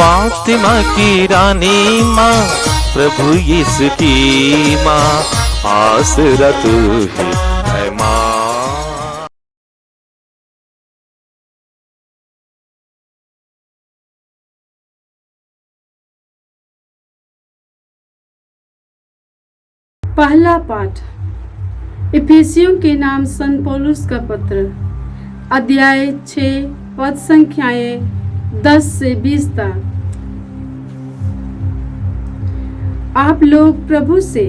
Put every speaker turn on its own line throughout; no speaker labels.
फातिमा की रानी माँ, प्रभु यीशु की माँ, आसरा तू ही है माँ।
पहला पाठ इफिसियों के नाम संत पौलुस का पत्र, अध्याय 6, पद संख्याएं 10 से 20 तक। आप लोग प्रभु से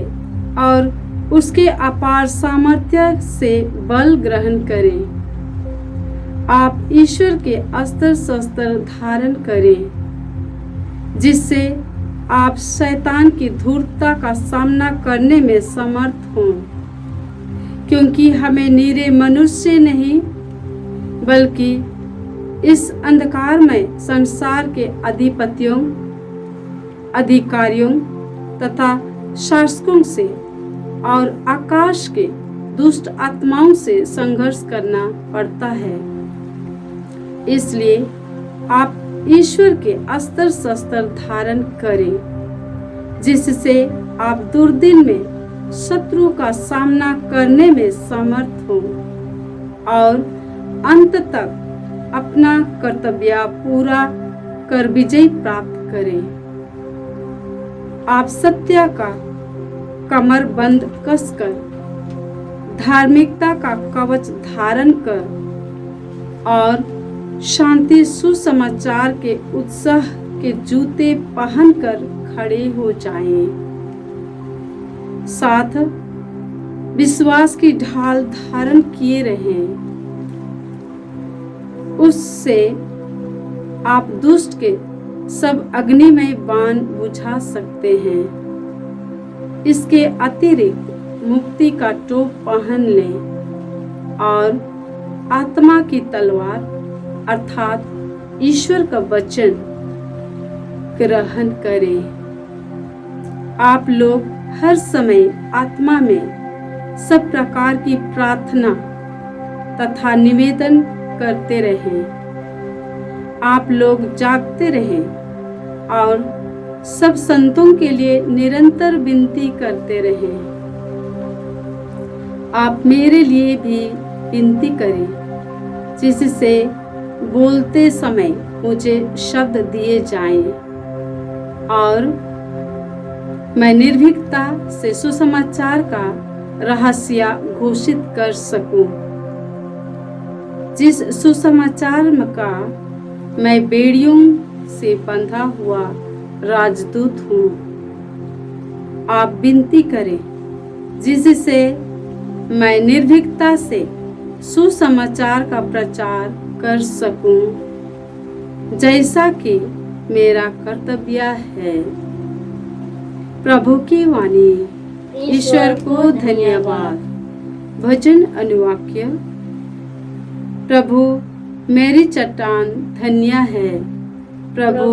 और उसके अपार सामर्थ्य से बल ग्रहण करें। आप ईश्वर के अस्त्र शस्त्र धारण करें, जिससे आप शैतान की धूर्तता का सामना करने में समर्थ हों, क्योंकि हमें निरे मनुष्य नहीं बल्कि इस अंधकारमय संसार के अधिपतियों, अधिकारियों तथा शासकों से और आकाश के दुष्ट आत्माओं से संघर्ष करना पड़ता है। इसलिए आप ईश्वर के अस्त्र शस्त्र धारण करें, जिससे आप दुर्दिन में शत्रु का सामना करने में समर्थ हों और अंत तक अपना कर्तव्य पूरा कर विजय प्राप्त करें। आप सत्य का कमरबंद कसकर, धार्मिकता का कवच धारण कर और शांति सुसमाचार के उत्साह के जूते पहनकर खड़े हो जाएं। साथ विश्वास की ढाल धारण किए रहें। उससे आप दुष्ट के सब अग्निमय बाण बुझा सकते हैं। इसके अतिरिक्त मुक्ति का टोप पहन लें और आत्मा की तलवार अर्थात ईश्वर का वचन ग्रहण करें। आप लोग हर समय आत्मा में सब प्रकार की प्रार्थना तथा निवेदन करते रहें। आप लोग जागते रहें और सब संतों के लिए निरंतर विनती करते रहें। आप मेरे लिए भी विनती करें, जिससे बोलते समय मुझे शब्द दिए जाएं और मैं निर्भीकता से सुसमाचार का रहस्य घोषित कर सकूं, जिस सुसमाचार का मैं बेड़ियों से बंधा हुआ राजदूत हूँ। आप विनती करें, जिससे मैं निर्भीकता से सुसमाचार का प्रचार कर सकूं, जैसा कि मेरा कर्तव्य है। प्रभु की वाणी। ईश्वर को धन्यवाद। भजन अनुवाक्य। प्रभु मेरी चट्टान धन्य है, प्रभु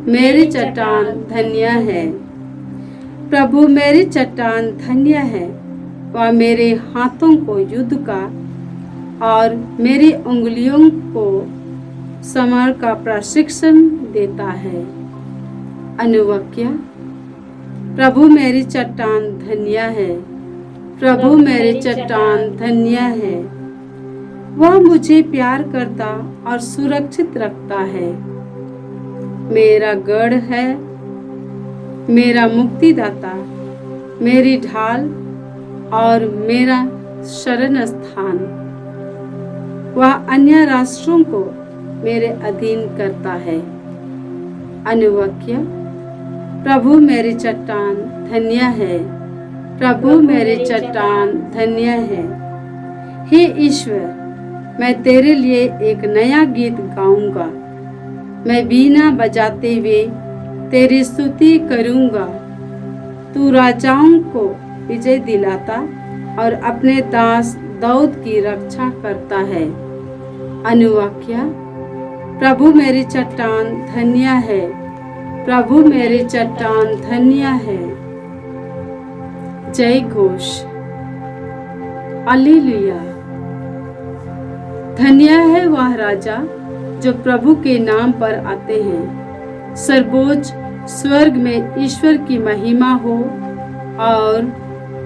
मेरी चट्टान धन्य है। प्रभु मेरी चट्टान धन्य है। वह मेरे हाथों को युद्ध का और मेरी उंगलियों को समर का प्रशिक्षण देता है। अनुवाक्य। प्रभु मेरी चट्टान धन्य है, प्रभु मेरी चट्टान धन्य है। वह मुझे प्यार करता और सुरक्षित रखता है। मेरा गढ़ है, मेरा मुक्तिदाता, मेरी ढाल और मेरा शरण स्थान। वह अन्य राष्ट्रों को मेरे अधीन करता है। अनुवाक्य। प्रभु मेरी चट्टान धन्य है, प्रभु मेरी चट्टान धन्य है। हे ईश्वर, मैं तेरे लिए एक नया गीत गाऊंगा। मैं बीना बजाते हुए तेरी स्तुति करूंगा। तू राजाओं को विजय दिलाता और अपने दास दाऊद की रक्षा करता है। अनुवाक्य। प्रभु मेरी चट्टान धन्य है, प्रभु मेरी चट्टान धन्य है। जय घोष। हालेलुया। धन्य है वह राजा जो प्रभु के नाम पर आते हैं। सर्वोच्च स्वर्ग में ईश्वर की महिमा हो और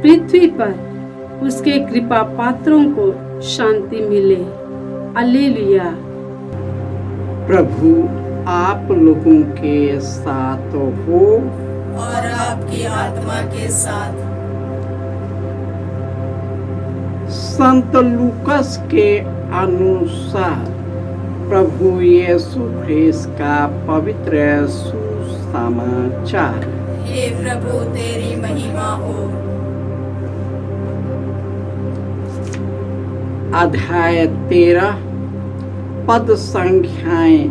पृथ्वी पर उसके कृपा पात्रों को शांति मिले। हालेलुया।
प्रभु आप लोगों के साथ हो
और आपकी आत्मा के साथ।
संत लूकस के अनुसार प्रभु यीशु ख्रिस्त का पवित्र सुसमाचार।
हे प्रभु तेरी महिमा हो।
अध्याय 13 पद संख्याएं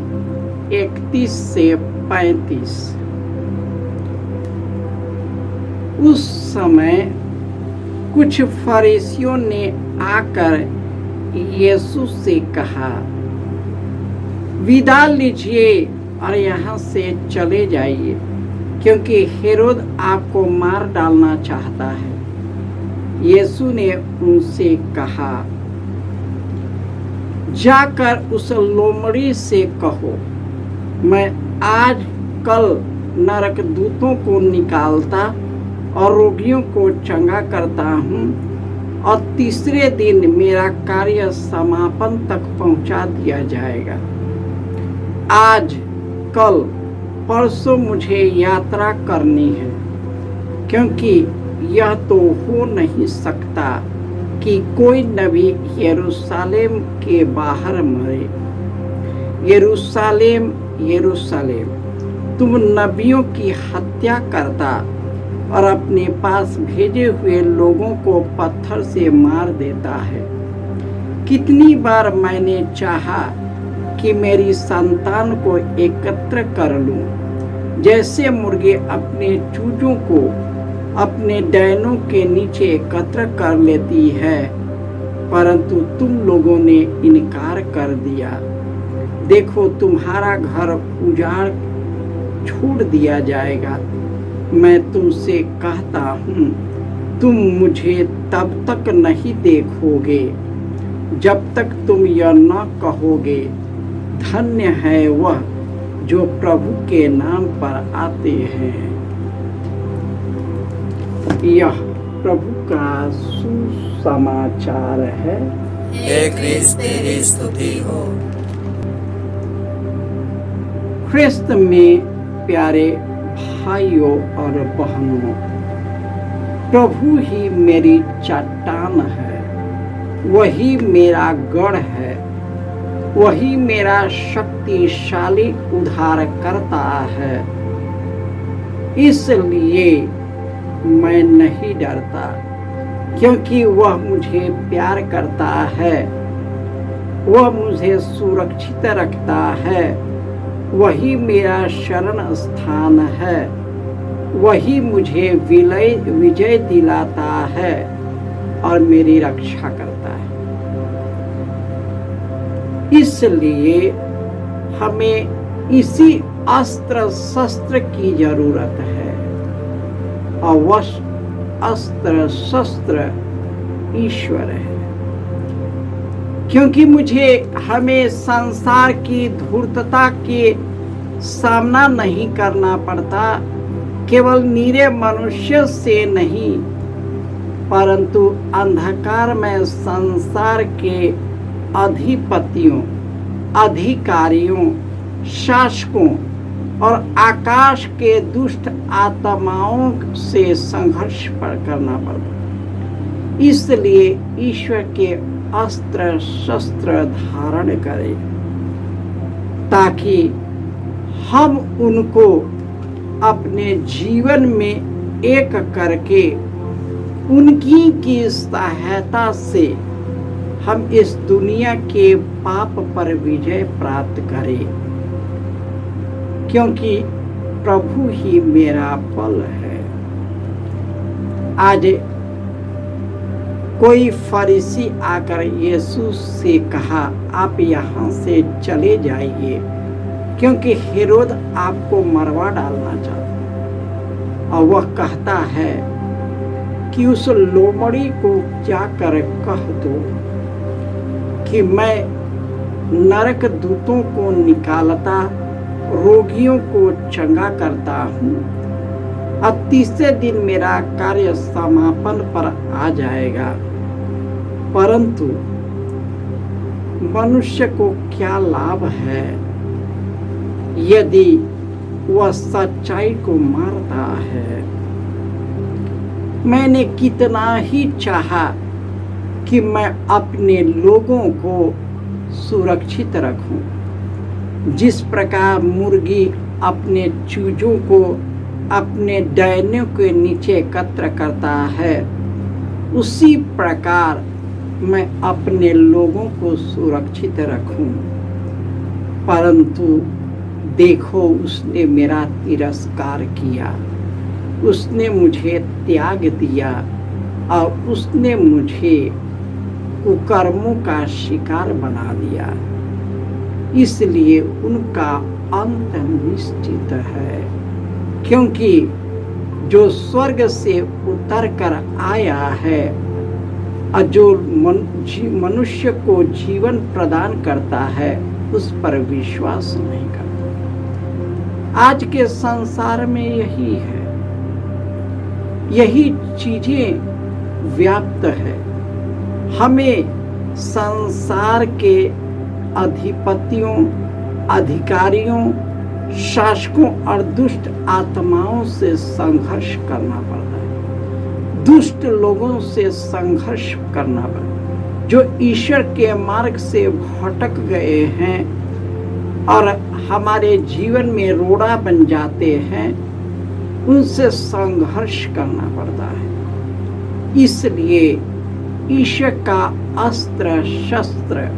31 से 35। उस समय कुछ फरीसियों ने आकर यीशु से कहा, विदा लीजिए और यहाँ से चले जाइए, क्योंकि हेरोद आपको मार डालना चाहता है। यीशु ने उनसे कहा, जाकर उस लोमड़ी से कहो, मैं आज कल नरक दूतों को निकालता और रोगियों को चंगा करता हूँ, और तीसरे दिन मेरा कार्य समापन तक पहुँचा दिया जाएगा। आज कल परसों मुझे यात्रा करनी है, क्योंकि यह तो हो नहीं सकता कि कोई नबी यरूशलेम के बाहर मरे। यरूशलेम यरूशलेम, तुम नबियों की हत्या करता और अपने पास भेजे हुए लोगों को पत्थर से मार देता है। कितनी बार मैंने चाहा कि मेरी संतान को एकत्र कर लूं, जैसे मुर्गे अपने चूजों को अपने डैनों के नीचे एकत्र कर लेती है, परंतु तुम लोगों ने इनकार कर दिया। देखो, तुम्हारा घर उजाड़ छोड़ दिया जाएगा। मैं तुमसे कहता हूँ, तुम मुझे तब तक नहीं देखोगे जब तक तुम यह न कहोगे, धन्य है वह जो प्रभु के नाम पर आते हैं। यह प्रभु का सुसमाचार है।
हे क्रिस्त तेरी स्तुति हो।
ख्रिस्त में प्यारे भाइयों और बहनों, प्रभु ही मेरी चट्टान है, वही मेरा गढ़ है, वही मेरा शक्तिशाली उद्धारकर्ता है। इसलिए मैं नहीं डरता, क्योंकि वह मुझे प्यार करता है। वह मुझे सुरक्षित रखता है। वही मेरा शरण स्थान है। वही मुझे विजय दिलाता है और मेरी रक्षा करता है। इसलिए हमें इसी अस्त्र शस्त्र की जरूरत है, और वह अस्त्र शस्त्र ईश्वर है। क्योंकि मुझे हमें संसार की धूर्तता के सामना नहीं करना पड़ता, केवल नीरे मनुष्य से नहीं, परंतु अंधकार में संसार के अधिपतियों, अधिकारियों, शासकों और आकाश के दुष्ट आत्माओं से संघर्ष करना पड़ता। इसलिए ईश्वर के अस्त्र शस्त्र धारण करें, ताकि हम उनको अपने जीवन में एक करके उनकी की सहायता से हम इस दुनिया के पाप पर विजय प्राप्त करें, क्योंकि प्रभु ही मेरा बल है। आज कोई फरीसी आकर यीशु से कहा, आप यहाँ से चले जाइए, क्योंकि हेरोद आपको मरवा डालना चाहता। और वह कहता है कि उस लोमड़ी को जाकर कह दो कि मैं नरक दूतों को निकालता रोगियों को चंगा करता हूँ और तीसरे दिन मेरा कार्य समापन पर आ जाएगा। परंतु मनुष्य को क्या लाभ है यदि वह सच्चाई को मारता है। मैंने कितना ही चाहा कि मैं अपने लोगों को सुरक्षित रखूं। जिस प्रकार मुर्गी अपने चूजों को अपने डैनों के नीचे एकत्र करता है, उसी प्रकार मैं अपने लोगों को सुरक्षित रखूं। परंतु देखो, उसने मेरा तिरस्कार किया, उसने मुझे त्याग दिया और उसने मुझे कुकर्मों का शिकार बना दिया। इसलिए उनका अंत निश्चित है, क्योंकि जो स्वर्ग से उतर कर आया है और जो मनुष्य को जीवन प्रदान करता है, उस पर विश्वास नहीं करता। आज के संसार में यही है, यही चीजें व्याप्त है। हमें संसार के अधिपतियों, अधिकारियों, शासकों और दुष्ट आत्माओं से संघर्ष करना पड़ता है। दुष्ट लोगों से संघर्ष करना पड़ता है, जो ईश्वर के मार्ग से भटक गए हैं और हमारे जीवन में रोड़ा बन जाते हैं, उनसे संघर्ष करना पड़ता है। इसलिए ईश्वर का अस्त्र शस्त्र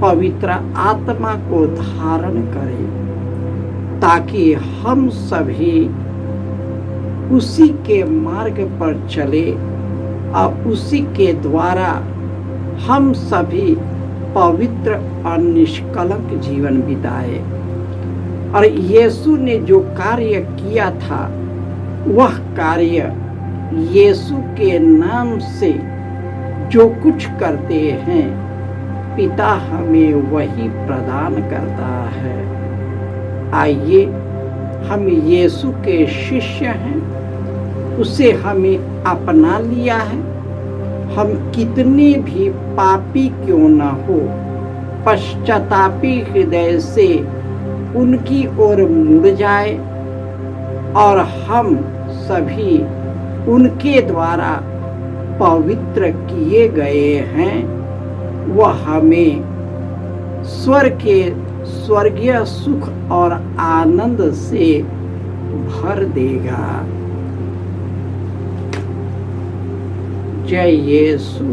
पवित्र आत्मा को धारण करें, ताकि हम सभी उसी के मार्ग पर चले और उसी के द्वारा हम सभी पवित्र और निष्कलंक जीवन बिताए। और यीशु ने जो कार्य किया था, वह कार्य यीशु के नाम से जो कुछ करते हैं, पिता हमें वही प्रदान करता है। आइए, हम यीशु के शिष्य हैं, उसे हमें अपना लिया है। हम कितने भी पापी क्यों न हो, पश्चातापी हृदय से उनकी ओर मुड़ जाए और हम सभी उनके द्वारा पवित्र किए गए हैं। वह हमें स्वर्गीय सुख और आनंद से भर देगा। जय यीशु।